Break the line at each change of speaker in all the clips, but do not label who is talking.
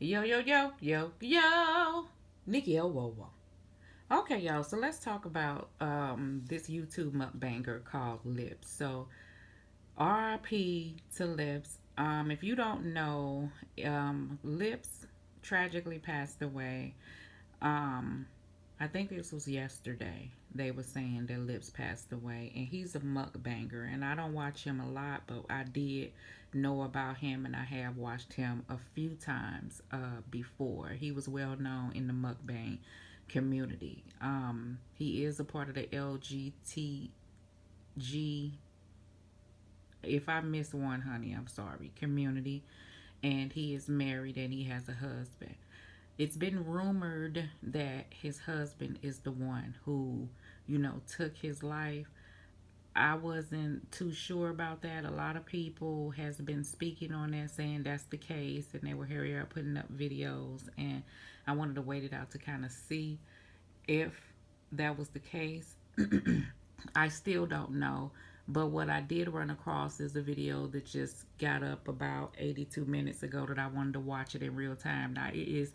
Yo, yo, yo, yo, yo. Nikki O Whoa Whoa. Okay, y'all, so let's talk about this YouTube mukbanger called Lips. So, RIP to Lips. If you don't know, Lips tragically passed away. Um, I think this was yesterday. They were saying that Lips passed away, and he's a mukbanger. And I don't watch him a lot, but I did know about him, and I have watched him a few times before. He was well known in the mukbang community. He is a part of the LGTG. If I miss one, honey, I'm sorry. Community, and he is married and he has a husband. It's been rumored that his husband is the one who, took his life. I wasn't too sure about that. A lot of people has been speaking on that, saying that's the case, and they were here putting up videos, and I wanted to wait it out to kind of see if that was the case. I still don't know. But what I did run across is a video that just got up about 82 minutes ago that I wanted to watch it in real time. Now, it is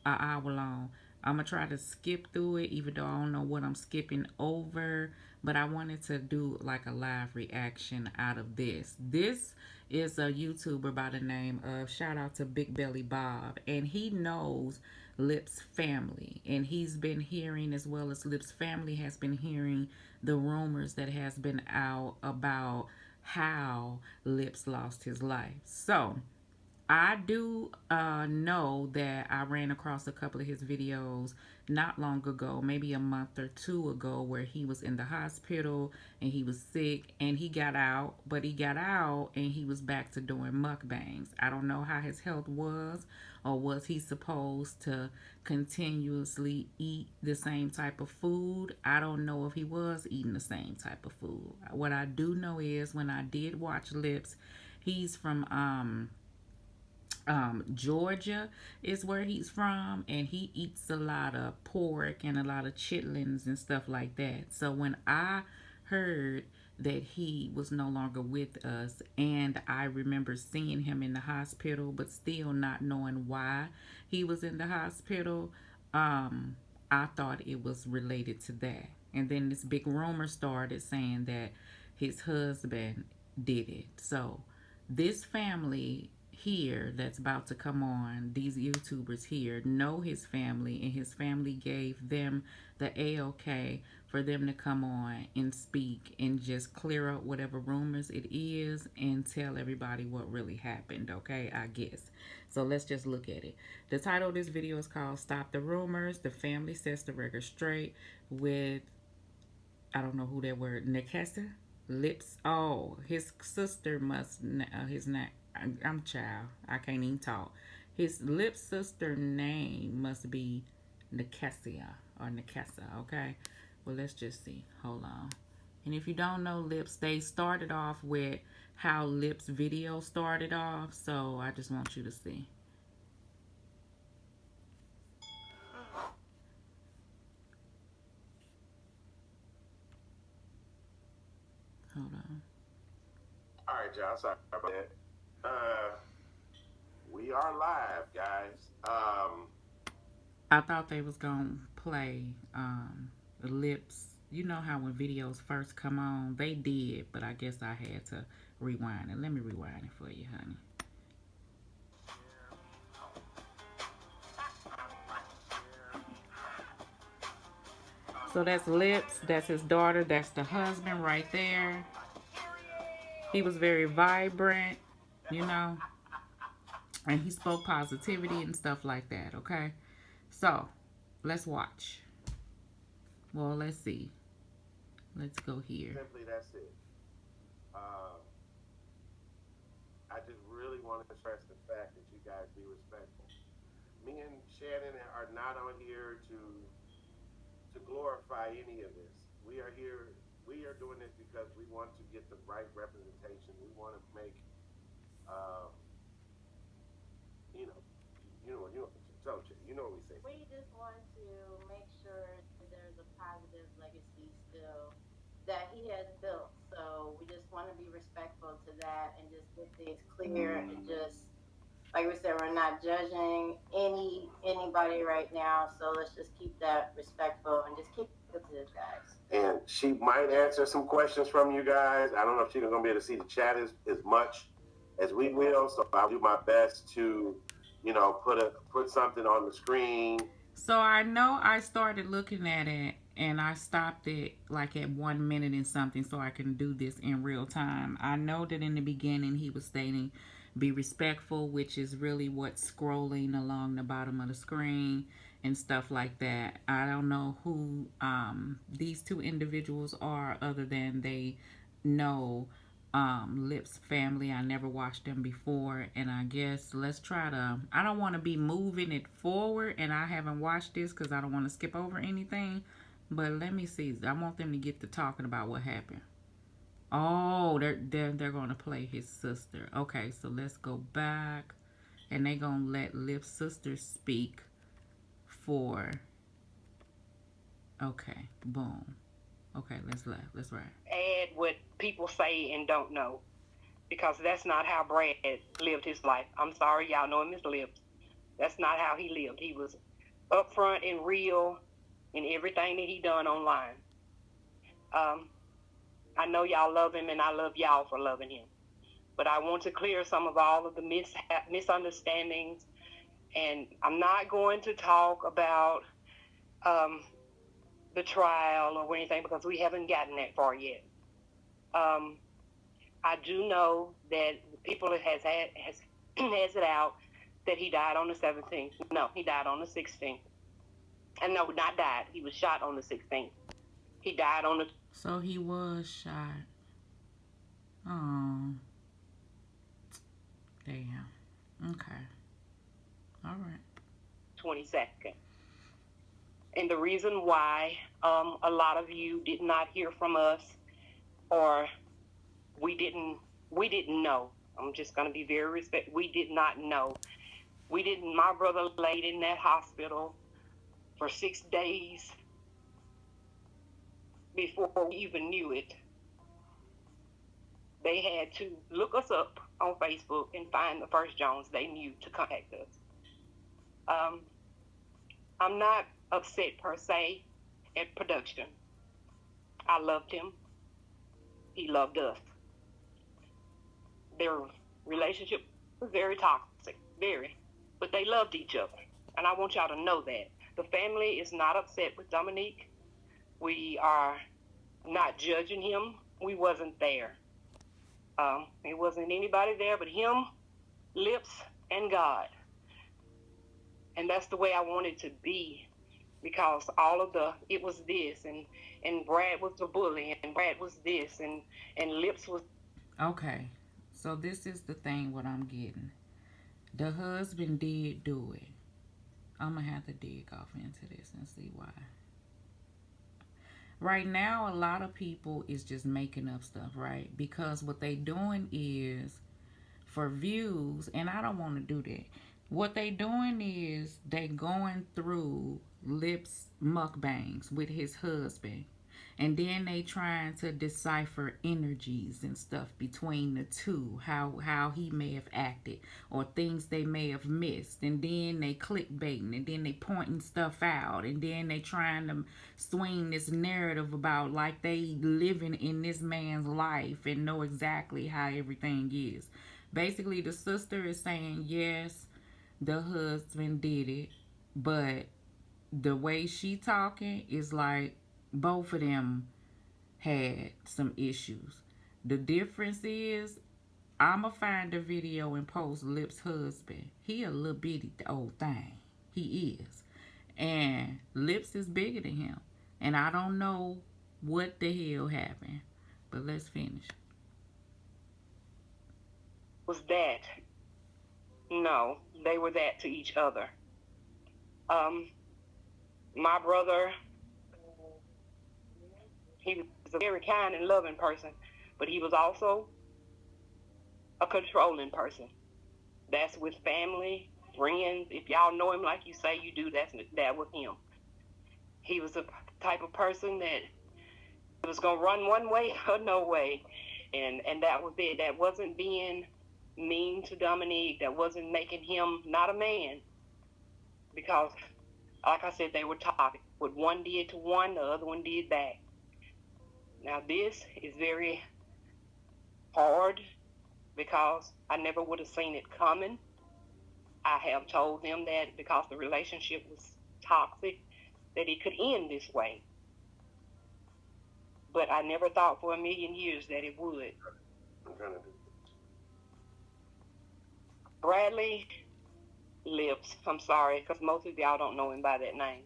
an hour long. I'm going to try to skip through it, even though I don't know what I'm skipping over. But I wanted to do like a live reaction out of this. This is a YouTuber by the name of, shout out to Big Belly Bob. And he knows Lips family, and he's been hearing, as well as Lips family has been hearing, the rumors that has been out about how Lips lost his life. So I do know that I ran across a couple of his videos not long ago, maybe a month or two ago, where he was in the hospital and he was sick and he got out, but he got out and he was back to doing mukbangs. I don't know how his health was, or was he supposed to continuously eat the same type of food? I don't know if he was eating the same type of food. What I do know is when I did watch Lips, he's from Georgia is where he's from, and he eats a lot of pork and a lot of chitlins and stuff like that. So when I heard that he was no longer with us, and I remember seeing him in the hospital, but still not knowing why he was in the hospital, I thought it was related to that. And then this big rumor started saying that his husband did it. So this family here that's about to come on, these YouTubers here know his family, and his family gave them the A-OK for them to come on and speak and just clear up whatever rumors it is and tell everybody what really happened, okay? I guess. So let's just look at it. The title of this video is called Stop the Rumors. The family sets the record straight with, I don't know who that word, Nakessa? Lips. Oh, his sister must, his name, I'm child. I can't even talk. His lip sister name must be Nakessia or Nakessa, okay? Well, let's just see. Hold on. And if you don't know Lips, they started off with how Lips video started off. So I just want you to see. Hold on.
All right, y'all. Sorry about that. We are live, guys.
I thought they was gonna play Lips. You know how when videos first come on, they did, but I guess I had to rewind it. Let me rewind it for you, honey. So that's Lips, that's his daughter, that's the husband right there. He was very vibrant, you know, and he spoke positivity and stuff like that, okay? So let's watch. Well, let's see. Let's go here.
Simply, that's it. Uh, I just really want to stress the fact that you guys be respectful. Me and Shannon are not on here to glorify any of this. We are here. We are doing this because we want to get the right representation. We want to make, um, you know, you know what we say.
We just want to make sure there's a positive legacy still that he has built. So we just want to be respectful to that and just get things clear and just like we said, we're not judging anybody right now. So let's just keep that respectful and just keep it positive, guys.
And she might answer some questions from you guys. I don't know if she's gonna be able to see the chat as much as we will. So I'll do my best to, put something on the screen.
So I know I started looking at it and I stopped it like at 1 minute and something so I can do this in real time. I know that in the beginning he was stating be respectful, which is really what's scrolling along the bottom of the screen and stuff like that. I don't know who these two individuals are other than they know Llips family. I never watched them before, and I guess let's try to. I don't want to be moving it forward, and I haven't watched this because I don't want to skip over anything. But let me see. I want them to get to talking about what happened. Oh, they're gonna play his sister. Okay, so let's go back, and they gonna let Liv's sister speak for. Okay, boom. Okay, let's write.
Add what people say and don't know, because that's not how Brad lived his life. I'm sorry, y'all know him as Llips. That's not how he lived. He was upfront and real in everything that he done online. I know y'all love him, and I love y'all for loving him. But I want to clear some of all of the misunderstandings, and I'm not going to talk about the trial or anything because we haven't gotten that far yet. I do know that people has it out that he died on the 17th. No, he died on the 16th. And no, not died. He was shot on the 16th. He died on the.
So he was shot. Oh, damn. Okay. All right.
22nd. And the reason why a lot of you did not hear from us, or we didn't know. I'm just going to be very respectful. We did not know. We didn't. My brother laid in that hospital for 6 days before we even knew it. They had to look us up on Facebook and find the first Jones they knew to contact us. I'm not upset per se at production. I loved him. He loved us. Their relationship was very toxic, very, but they loved each other. And I want y'all to know that. The family is not upset with Dominique. We are not judging him. We wasn't there. It wasn't anybody there but him, Llips, and God. And that's the way I wanted to be, because it was this, and Brad was the bully, and Brad was this, and Llips was.
Okay. So this is the thing what I'm getting. The husband did do it. I'm gonna have to dig off into this and see why. Right now, a lot of people is just making up stuff, right? Because what they doing is for views, and I don't want to do that. What they doing is they going through Llips mukbangs with his husband, and then they trying to decipher energies and stuff between the two, how he may have acted or things they may have missed, and then they clickbaiting, and then they pointing stuff out, and then they trying to swing this narrative about like they living in this man's life and know exactly how everything is. Basically, the sister is saying yes, the husband did it, but the way she talking is like both of them had some issues. The difference is I'ma find a video and post Llips' husband. He a little bitty old thing. He is. And Llips is bigger than him. And I don't know what the hell happened. But let's finish.
Was that. No, they were that to each other. My brother, he was a very kind and loving person, but he was also a controlling person. That's with family, friends. If y'all know him like you say you do, that was him. He was the type of person that was gonna run one way or no way, and that was it. That wasn't being mean to Dominique, that wasn't making him not a man. Because, like I said, they were toxic. What one did to one, the other one did back. Now, this is very hard because I never would have seen it coming. I have told them that because the relationship was toxic, that it could end this way. But I never thought for a million years that it would. Bradley Llips, I'm sorry, because most of y'all don't know him by that name.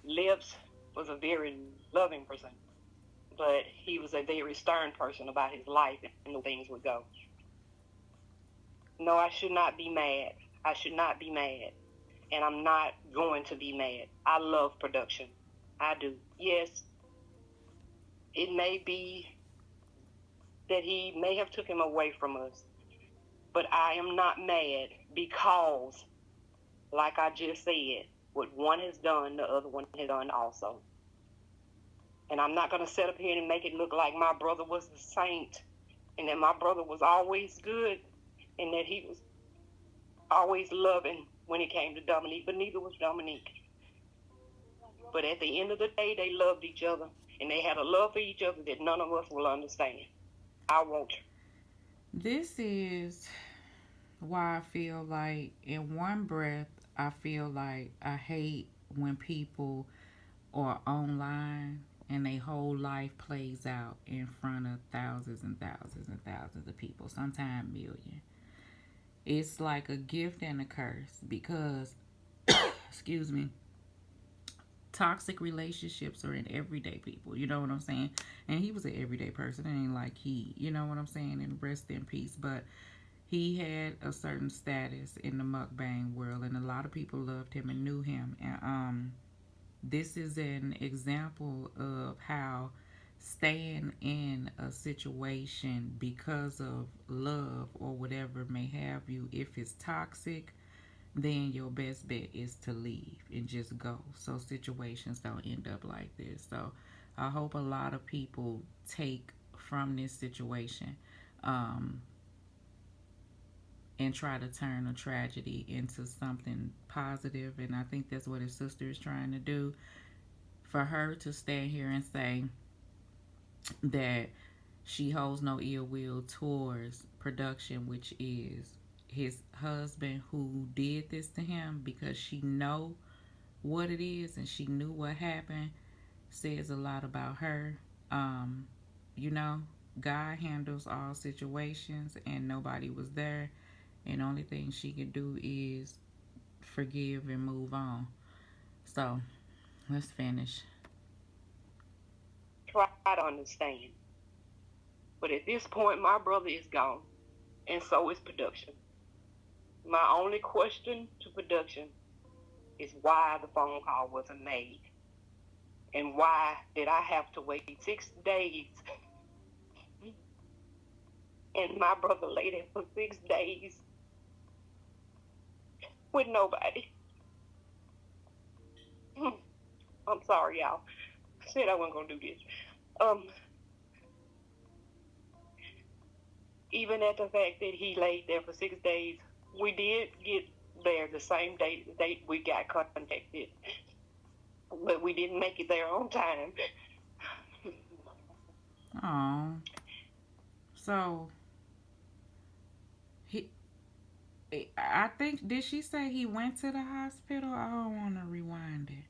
Llips was a very loving person, but he was a very stern person about his life and the things would go. No, I should not be mad. I should not be mad. And I'm not going to be mad. I love production. I do. Yes, it may be that he may have took him away from us, but I am not mad because, like I just said, what one has done, the other one has done also. And I'm not going to sit up here and make it look like my brother was the saint and that my brother was always good and that he was always loving when it came to Dominique, but neither was Dominique. But at the end of the day, they loved each other, and they had a love for each other that none of us will understand. I won't.
This is why I feel like, in one breath, I feel like I hate when people are online and their whole life plays out in front of thousands and thousands and thousands of people, sometimes millions. It's like a gift and a curse because, excuse me, toxic relationships are in everyday people. You know what I'm saying? And he was an everyday person. It ain't like you know what I'm saying? And rest in peace. But he had a certain status in the mukbang world, and a lot of people loved him and knew him. And this is an example of how staying in a situation because of love or whatever may have you, if it's toxic, then your best bet is to leave and just go, so situations don't end up like this. So I hope a lot of people take from this situation, and try to turn a tragedy into something positive. And I think that's what his sister is trying to do. For her to stand here and say that she holds no ill will towards production, which is his husband who did this to him, because she know what it is and she knew what happened, says a lot about her. um you know, God handles all situations and nobody was there, and only thing she can do is forgive and move on. So let's finish.
Try to understand. But at this point, my brother is gone, and so is production. My only question to production is why the phone call wasn't made. And why did I have to wait 6 days? And my brother lay there for 6 days with nobody. I'm sorry, y'all. I said I wasn't going to do this. Even at the fact that he laid there for 6 days, we did get there the same date we got contacted. But we didn't make it there on time.
Oh, so he, I think, did she say he went to the hospital? I don't want to rewind it.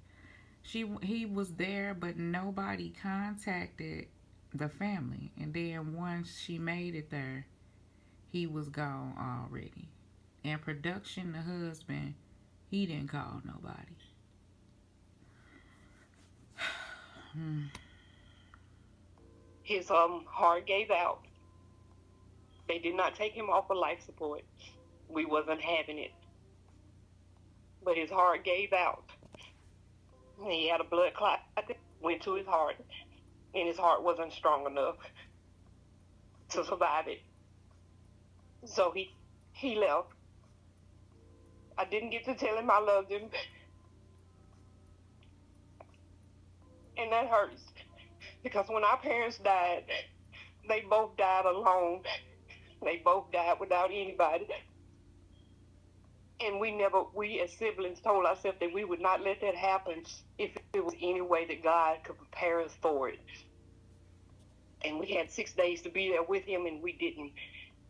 He was there, but nobody contacted the family. And then once she made it there, he was gone already. And production, the husband, he didn't call nobody.
His heart gave out. They did not take him off of life support. We wasn't having it. But his heart gave out. He had a blood clot that went to his heart, and his heart wasn't strong enough to survive it. So he left. I didn't get to tell him I loved him, and that hurts because when our parents died, they both died alone. They both died without anybody. And we as siblings told ourselves that we would not let that happen if it was any way that God could prepare us for it. And we had 6 days to be there with him, and we didn't.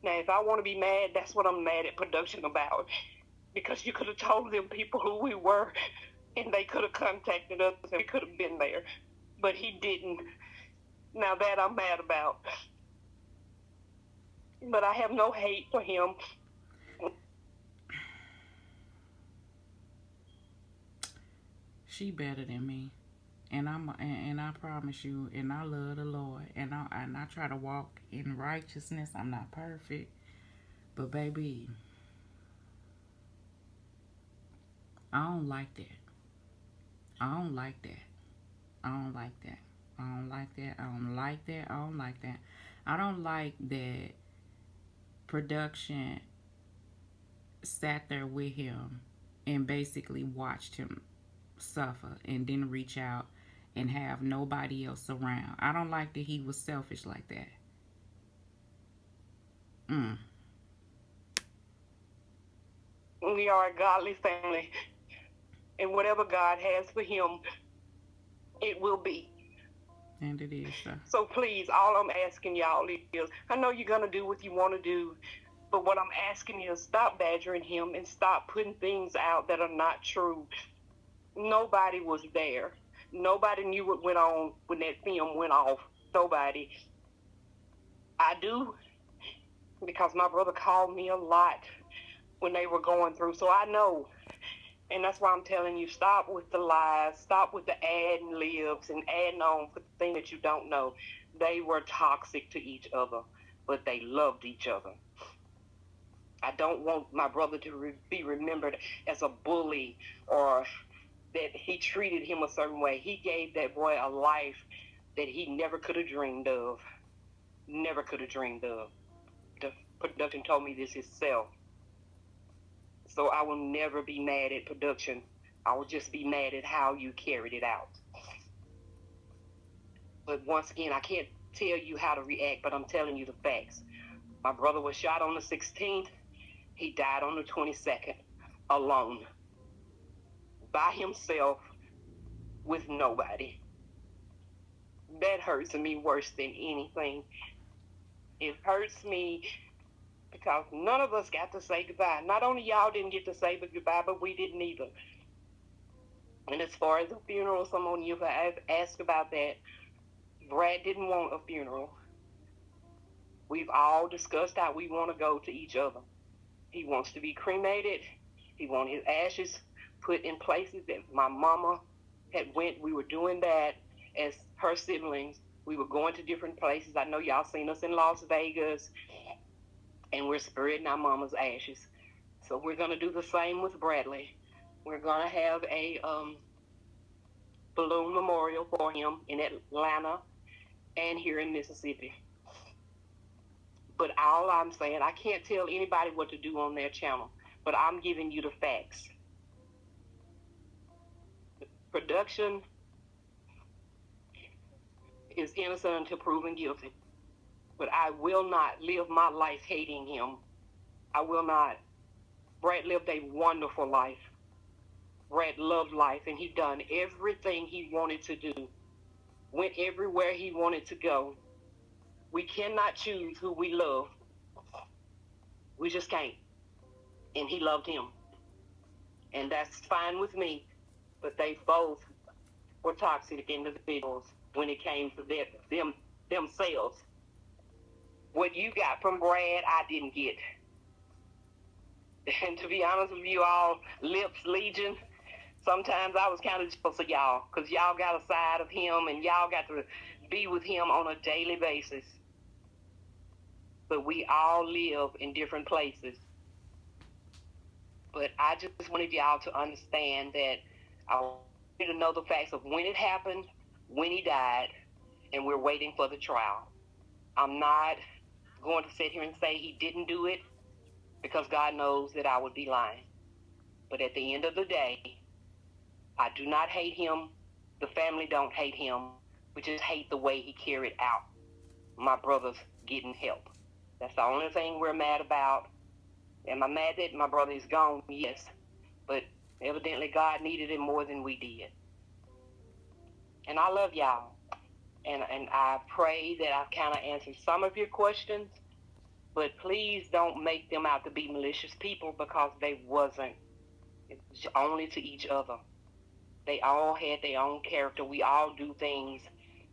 Now, if I want to be mad, that's what I'm mad at production about. Because you could have told them people who we were, and they could have contacted us, and we could have been there. But he didn't. Now that I'm mad about. But I have no hate for him.
She better than me. And I promise you, and I love the Lord, and I try to walk in righteousness. I'm not perfect, but baby, I don't like that. I don't like that. I don't like that. I don't like that. I don't like that. I don't like that. I don't like that production sat there with him and basically watched him suffer and didn't reach out and have nobody else around. I don't like that he was selfish like that. Mm.
We are a godly family, and whatever God has for him, it will be.
And it is, sir.
So please, all I'm asking y'all is, I know you're going to do what you want to do, but what I'm asking is stop badgering him and stop putting things out that are not true. Nobody was there. Nobody knew what went on when that film went off. Nobody. I do, because my brother called me a lot when they were going through, so I know. And that's why I'm telling you, stop with the lies, stop with the adding libs and adding on for the thing that you don't know. They were toxic to each other, but they loved each other. I don't want my brother to be remembered as a bully or that he treated him a certain way. He gave that boy a life that he never could have dreamed of. Never could have dreamed of. The production told me this himself. So I will never be mad at production. I will just be mad at how you carried it out. But once again, I can't tell you how to react, but I'm telling you the facts. My brother was shot on the 16th. He died on the 22nd, alone, by himself, with nobody. That hurts me worse than anything. It hurts me because none of us got to say goodbye. Not only y'all didn't get to say goodbye, but we didn't either. And as far as the funeral, some of you have asked about that. Brad didn't want a funeral. We've all discussed how we want to go to each other. He wants to be cremated. He wants his ashes put in places that my mama had went. We were doing that as her siblings. We were going to different places. I know y'all seen us in Las Vegas, and we're spreading our mama's ashes. So we're going to do the same with Bradley. We're going to have a balloon memorial for him in Atlanta and here in Mississippi. But all I'm saying, I can't tell anybody what to do on their channel, but I'm giving you the facts. Production is innocent until proven guilty. But I will not live my life hating him. I will not. Brad lived a wonderful life. Brad loved life, and he done everything he wanted to do. Went everywhere he wanted to go. We cannot choose who we love. We just can't. And he loved him. And that's fine with me. But they both were toxic individuals when it came to themselves. What you got from Brad, I didn't get. And to be honest with you all, Llips Legion, sometimes I was kind of jealous of y'all because y'all got a side of him and y'all got to be with him on a daily basis. But we all live in different places. But I just wanted y'all to understand that I want you to know the facts of when it happened, when he died, and we're waiting for the trial. I'm not going to sit here and say he didn't do it because God knows that I would be lying. But at the end of the day, I do not hate him. The family don't hate him. We just hate the way he carried out my brother's getting help. That's the only thing we're mad about. Am I mad that my brother is gone? Yes. But evidently God needed him more than we did. And I love y'all. And I pray that I've kind of answered some of your questions. But please don't make them out to be malicious people, because they wasn't. It's only to each other. They all had their own character. We all do things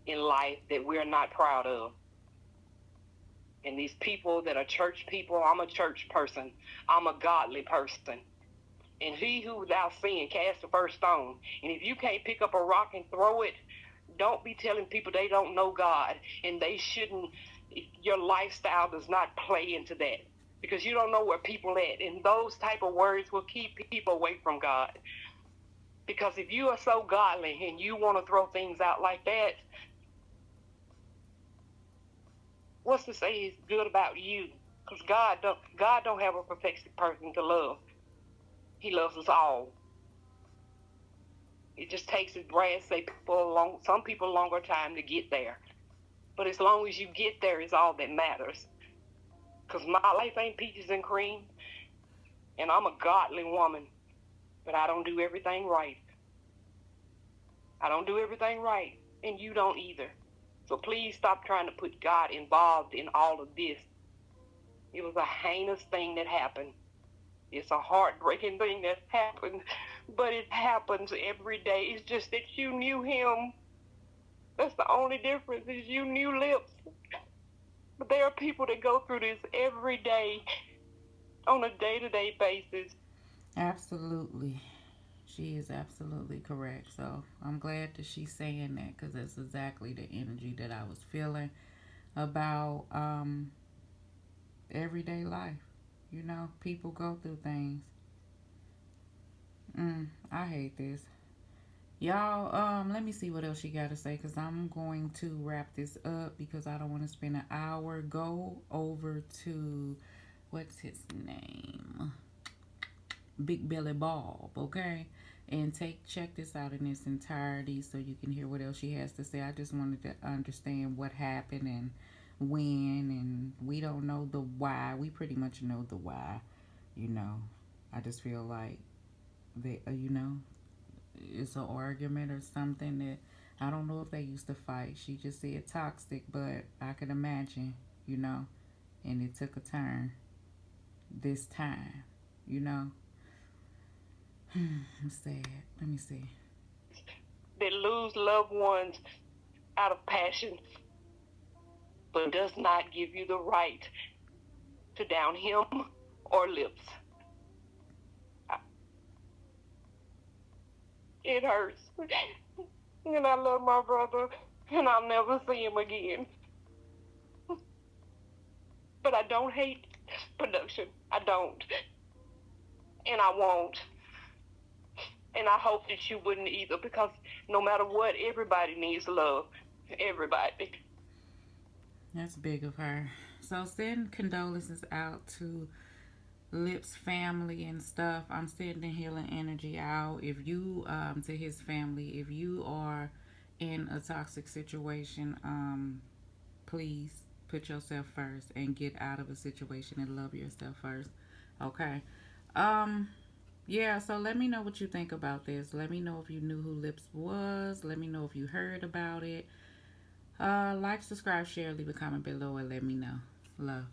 in life that we're not proud of. And these people that are church people, I'm a church person. I'm a godly person. And he who without sin cast the first stone. And if you can't pick up a rock and throw it, don't be telling people they don't know God and they shouldn't. Your lifestyle does not play into that, because you don't know where people at. And those type of words will keep people away from God. Because if you are so godly and you want to throw things out like that, what's to say is good about you? Because God don't have a perfect person to love. He loves us all. It just takes, as Brad say, some people longer time to get there. But as long as you get there is all that matters. Because my life ain't peaches and cream. And I'm a godly woman. But I don't do everything right. I don't do everything right. And you don't either. So please stop trying to put God involved in all of this. It was a heinous thing that happened. It's a heartbreaking thing that happened. But it happens every day. It's just that you knew him. That's the only difference, is you knew Llips. But there are people that go through this every day on a day-to-day basis.
Absolutely. She is absolutely correct. So I'm glad that she's saying that, because that's exactly the energy that I was feeling about everyday life. You know, people go through things. I hate this. Y'all, let me see what else she got to say, because I'm going to wrap this up because I don't want to spend an hour. Go over to, what's his name? Big Belly Bob, okay? And check this out in its entirety so you can hear what else she has to say. I just wanted to understand what happened and when, and we don't know the why. We pretty much know the why, you know. I just feel like they, it's an argument or something that I don't know if they used to fight. She just said toxic, but I can imagine, and it took a turn this time, you know. I'm sad. Let me see.
They lose loved ones out of passion, but does not give you the right to down him or Llips. It hurts. And I love my brother, and I'll never see him again. But I don't hate production. I don't. And I won't. And I hope that you wouldn't either, because no matter what, everybody needs love. Everybody.
That's big of her. So send condolences out to Llips family and stuff. I'm sending healing energy out. If you, to his family, if you are in a toxic situation, please put yourself first and get out of a situation and love yourself first. Okay. Yeah, so let me know what you think about this. Let me know if you knew who Llips was. Let me know if you heard about it. Like, subscribe, share, leave a comment below, and let me know. Love.